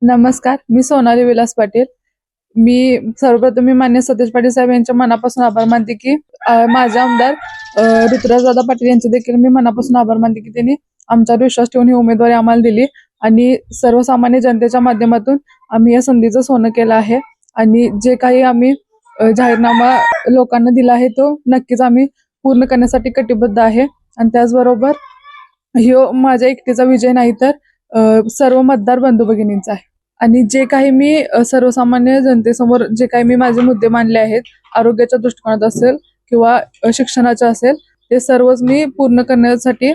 नमस्कार, मी सोनाली विलास पाटील. सर्वप्रथम मान्य सतीश पाटील साहेब यांच्या मनापासून आभार मानते की माझे आमदार ऋतुराजदादा पाटील यांचे देखील मी मनापासून आभार मानते की त्यांनी आमच्यावर विश्वास ठेवून ही उमेदवारी आम्हाला दिली आणि सर्वसामान्य जनतेच्या माध्यमातून आम्ही या संधीचं सोनं केलं आहे. आणि जे काही आम्ही जाहीरनामा लोकांना दिला आहे तो नक्कीच आम्ही पूर्ण करण्यासाठी कटिबद्ध आहे. आणि त्याचबरोबर ह्यो माझ्या एकटीचा विजय नाही तर सर्व मतदार बंधू भगिनींचा आहे. आणि जे काही मी सर्वसामान्य जनतेसमोर जे काही मी माझे मुद्दे मांडले आहेत, आरोग्याच्या दृष्टिकोनात असेल किंवा शिक्षणाचा असेल, ते सर्वच मी पूर्ण करण्यासाठी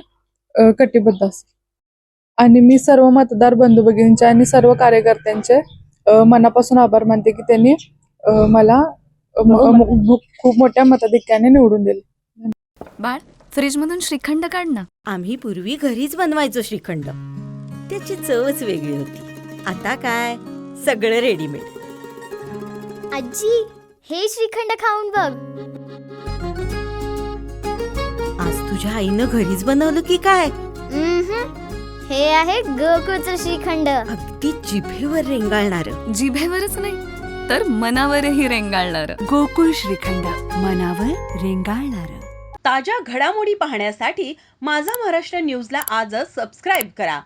कटिबद्ध असेल. आणि मी सर्व मतदार बंधू भगिनींचे आणि सर्व कार्यकर्त्यांचे मनापासून आभार मानते की त्यांनी मला खूप मोठ्या मताधिक्याने निवडून दिले. बाळ, फ्रीज मधून श्रीखंड काढ ना. आम्ही पूर्वी घरीच बनवायचो श्रीखंड, त्याची चवच वेगळी होती. आता काय सगळं रेडीमेड. आजी, हे श्रीखंड खाऊन बघ. आज तुझ्या आईनं घरीच बनवलं की काय? हे आहे गोकुळचं श्रीखंड. अगदी जिभेवर रेंगाळणार. जिभेवरच नाही तर मनावरही रेंगाळणार. गोकुळ श्रीखंड, मनावर रेंगाळणार. ताज्या घडामोडी पाहण्यासाठी माझा महाराष्ट्र न्यूजला आजच सबस्क्राईब करा.